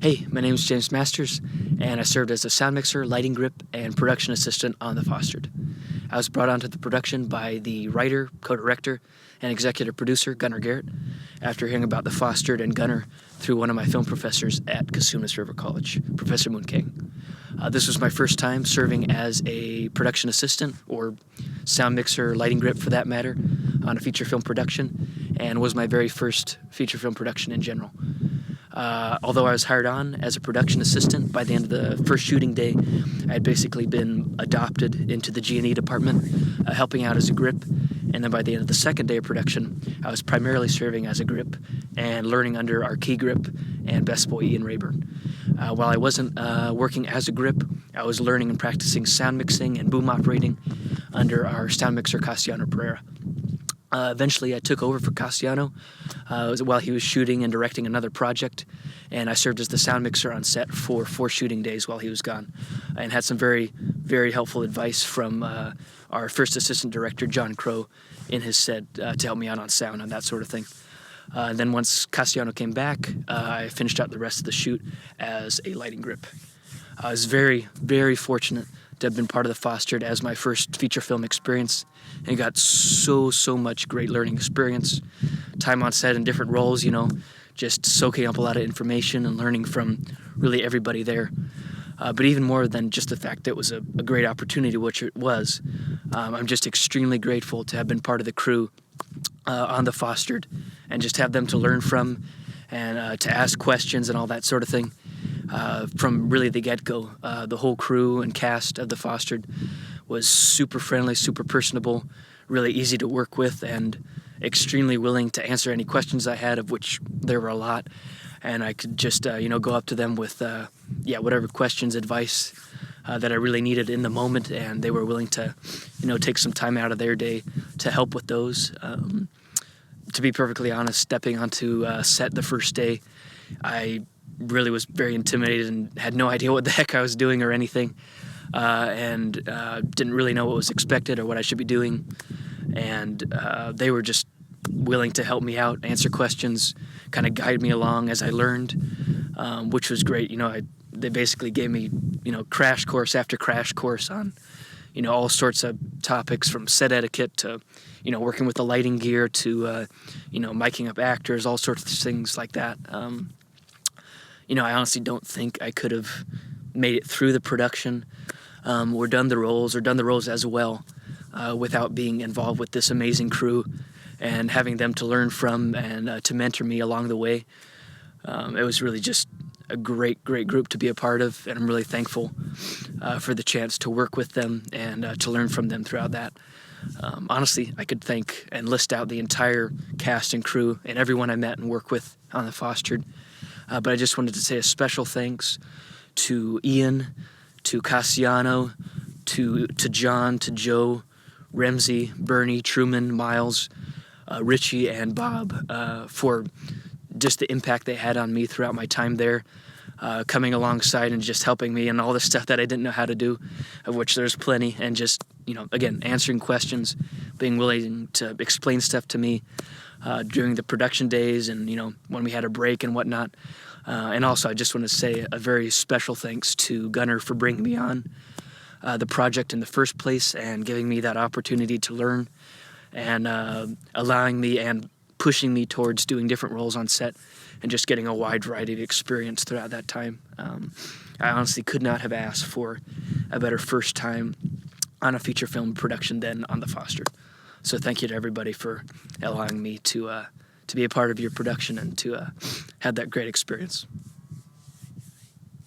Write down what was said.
Hey, my name is James Masters, and I served as a sound mixer, lighting grip, and production assistant on The Fostered. I was brought onto the production by the writer, co-director, and executive producer, Gunnar Garrett, after hearing about The Fostered and Gunnar through one of my film professors at Casumas River College, Professor Moon King. This was my first time serving as a production assistant, or sound mixer, lighting grip for that matter, on a feature film production, and was my very first feature film production in general. Although I was hired on as a production assistant, by the end of the first shooting day, I had basically been adopted into the G&E department, helping out as a grip. And then by the end of the second day of production, I was primarily serving as a grip and learning under our key grip and best boy Ian Rayburn. While I wasn't working as a grip, I was learning and practicing sound mixing and boom operating under our sound mixer, Castellano Pereira. Eventually, I took over for Castellano while he was shooting and directing another project, and I served as the sound mixer on set for 4 shooting days while he was gone, and had some very, very helpful advice from our first assistant director, John Crow, in his set to help me out on sound and that sort of thing. Then once Castellano came back, I finished out the rest of the shoot as a lighting grip. I was very, very fortunate to have been part of The Fostered as my first feature film experience, and got so much great learning experience, time on set in different roles, just soaking up a lot of information and learning from really everybody there. But even more than just the fact that it was a great opportunity, which it was, I'm just extremely grateful to have been part of the crew on The Fostered, and just have them to learn from and to ask questions and all that sort of thing. From really the get-go, the whole crew and cast of The Fostered was super friendly, super personable, really easy to work with, and extremely willing to answer any questions I had, of which there were a lot. And I could just, go up to them with, whatever questions, advice that I really needed in the moment, and they were willing to, take some time out of their day to help with those. To be perfectly honest, stepping onto set the first day, I really was very intimidated and had no idea what the heck I was doing or anything, and didn't really know what was expected or what I should be doing. And they were just willing to help me out, answer questions, kind of guide me along as I learned, which was great. They basically gave me, crash course after crash course on, all sorts of topics, from set etiquette to, working with the lighting gear to, miking up actors, all sorts of things like that. I honestly don't think I could have made it through the production or done the roles as well without being involved with this amazing crew and having them to learn from and to mentor me along the way. It was really just a great group to be a part of, and I'm really thankful for the chance to work with them and to learn from them throughout that. Honestly, I could thank and list out the entire cast and crew and everyone I met and worked with on The Fostered. But I just wanted to say a special thanks to Ian, to Castellano, to John, to Joe, Ramsey, Bernie, Truman, Miles, Richie, and Bob for just the impact they had on me throughout my time there, coming alongside and just helping me and all the stuff that I didn't know how to do, of which there's plenty, and just, again, answering questions, being willing to explain stuff to me during the production days and, when we had a break and whatnot. And also, I just want to say a very special thanks to Gunnar for bringing me on the project in the first place and giving me that opportunity to learn and allowing me and pushing me towards doing different roles on set and just getting a wide variety of experience throughout that time. I honestly could not have asked for a better first time on a feature film production than on The Fostered. So thank you to everybody for allowing me to be a part of your production and to have that great experience.